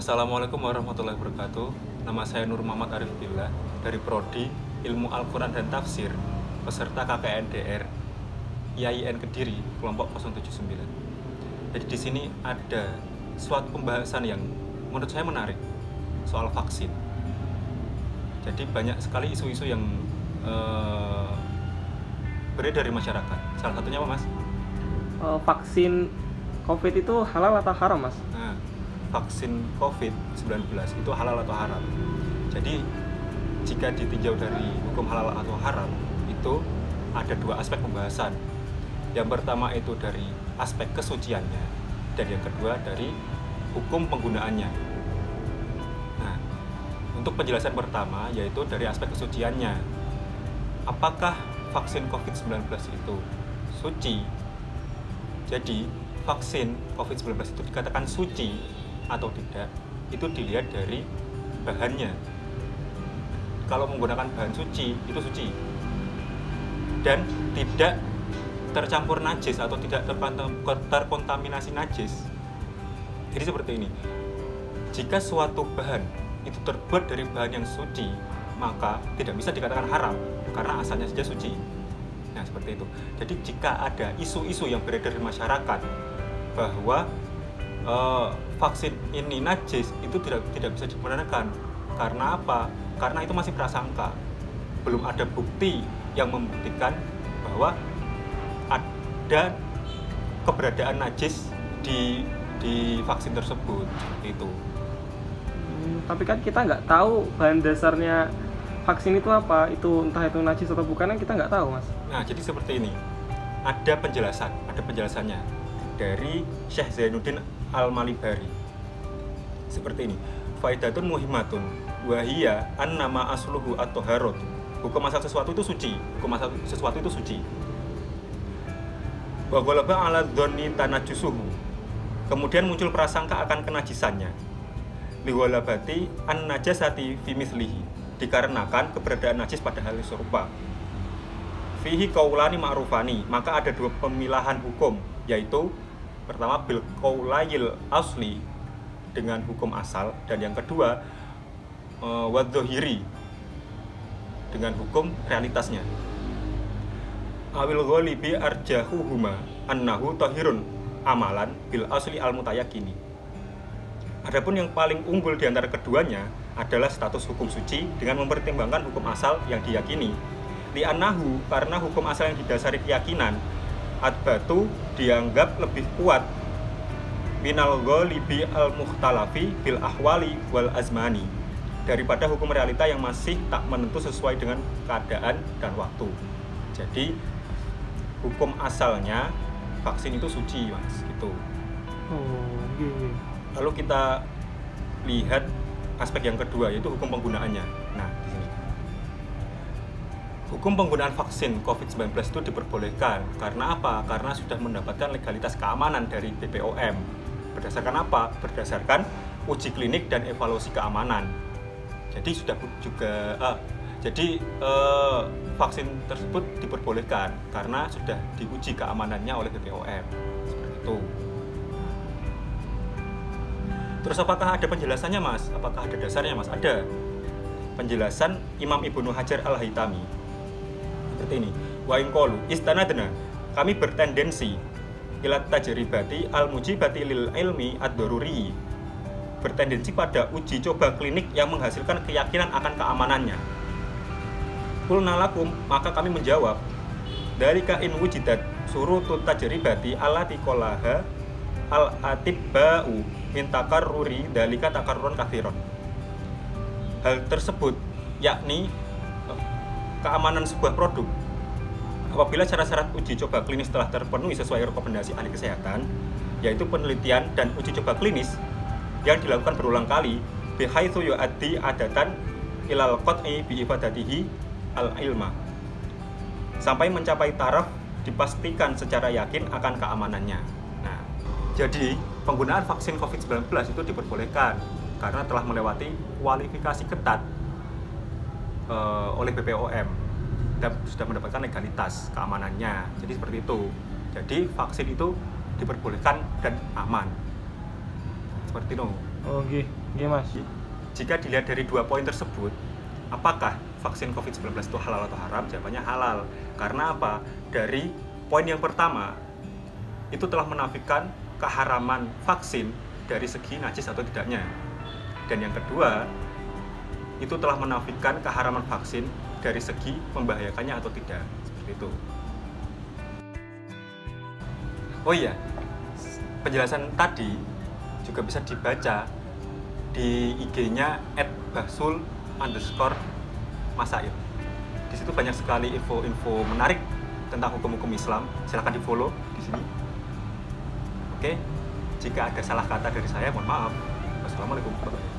Assalamualaikum warahmatullahi wabarakatuh. Nama saya Nur Muhammad Arif Billah dari Prodi Ilmu Al-Quran dan Tafsir, peserta KKNDR IAIN Kediri, kelompok 079. Jadi di sini ada suatu pembahasan yang menurut saya menarik soal vaksin. Jadi banyak sekali isu-isu yang beredar di masyarakat. Salah satunya apa, Mas? Vaksin COVID itu halal atau haram, Mas? Nah, vaksin COVID-19 itu halal atau haram. Jadi jika ditinjau dari hukum halal atau haram, itu ada dua aspek pembahasan. Yang pertama itu dari aspek kesuciannya, dan yang kedua dari hukum penggunaannya. Nah, untuk penjelasan pertama yaitu dari aspek kesuciannya. Apakah vaksin COVID-19 itu suci? Jadi vaksin COVID-19 itu dikatakan suci atau tidak, itu dilihat dari bahannya. Kalau menggunakan bahan suci, itu suci dan tidak tercampur najis atau tidak terkontaminasi najis. Jadi seperti ini, jika suatu bahan itu terbuat dari bahan yang suci, maka tidak bisa dikatakan haram karena asalnya saja suci. Nah, seperti itu. Jadi jika ada isu-isu yang beredar di masyarakat bahwa vaksin ini najis, itu tidak bisa dibenarkan. Karena apa? Karena itu masih prasangka. Belum ada bukti yang membuktikan bahwa ada keberadaan najis di vaksin tersebut. Seperti itu. Tapi kan kita nggak tahu bahan dasarnya vaksin itu apa, itu entah itu najis atau bukan, kan kita nggak tahu, Mas. Nah, jadi seperti ini. Ada penjelasannya dari Syekh Zainuddin Al-Malibari. Seperti ini. Faidatun muhimmatun wa hiya annama asluhu at-taharatu. Hukum asal sesuatu itu suci. Hukum asal sesuatu itu suci. Wa ghalaba 'ala dzanni tanajusuhu. Kemudian muncul prasangka akan kenajisannya. Liwalabati an-najasati fi mithlihi. Dikarenakan keberadaan najis pada hal yang serupa. Fihi qaulani ma'rufani, maka ada dua pemilahan hukum, yaitu pertama bil qaulayil asli, dengan hukum asal, dan yang kedua wadzohiri, dengan hukum realitasnya. Awil ghalibi arjahuhuma annahu tahirun amalan bil asli al mutayakini. Adapun yang paling unggul di antara keduanya adalah status hukum suci dengan mempertimbangkan hukum asal yang diyakini. Li'annahu, karena hukum asal yang didasari keyakinan, adbatu dianggap lebih kuat minal ghalibi al-mukhtalafi bil ahwali wal azmani, daripada hukum realita yang masih tak menentu sesuai dengan keadaan dan waktu. Jadi hukum asalnya vaksin itu suci, Mas, gitu. Lalu kita lihat aspek yang kedua, yaitu hukum penggunaannya. Nah, di sini. Hukum penggunaan vaksin COVID-19 itu diperbolehkan. Karena apa? Karena sudah mendapatkan legalitas keamanan dari BPOM. Berdasarkan apa? Berdasarkan uji klinik dan evaluasi keamanan. Jadi sudah juga vaksin tersebut diperbolehkan karena sudah diuji keamanannya oleh BPOM. Seperti itu. Terus apakah ada penjelasannya, Mas? Apakah ada dasarnya, Mas? Ada. Penjelasan Imam Ibnu Hajar Al-Haytami seperti ini. Wa in qalu istanadna, kami bertendensi ila tajribati al-mujibati lil ilmi ad-daruri, bertendensi pada uji coba klinik yang menghasilkan keyakinan akan keamanannya. Qulna lakum, maka kami menjawab, dalika in wujidat surutut tajribati allati qalaha al-atibba'u min takarruri dalika takarruran kathiron. Hal tersebut yakni keamanan sebuah produk apabila syarat-syarat uji coba klinis telah terpenuhi sesuai rekomendasi ahli kesehatan, yaitu penelitian dan uji coba klinis yang dilakukan berulang kali bihaitsu yu'addi adatan ilal qat'i bi ifadatihi al-ilma, sampai mencapai taraf dipastikan secara yakin akan keamanannya. Nah, jadi penggunaan vaksin COVID-19 itu diperbolehkan karena telah melewati kualifikasi ketat oleh BPOM dan sudah mendapatkan legalitas keamanannya. Jadi seperti itu. Jadi vaksin itu diperbolehkan dan aman. Seperti itu. Oh, nggih Mas. Jika dilihat dari 2 poin tersebut, apakah vaksin COVID-19 itu halal atau haram? Jawabannya halal. Karena apa? Dari poin yang pertama, itu telah menafikan keharaman vaksin dari segi najis atau tidaknya. Dan yang kedua, itu telah menafikan keharaman vaksin dari segi membahayakannya atau tidak. Seperti itu. Oh iya, penjelasan tadi juga bisa dibaca di IG-nya @basul_masail. Di situ banyak sekali info-info menarik tentang hukum-hukum Islam. Silahkan di-follow di sini. Oke, jika ada salah kata dari saya, mohon maaf. Wassalamualaikum warahmatullahi wabarakatuh.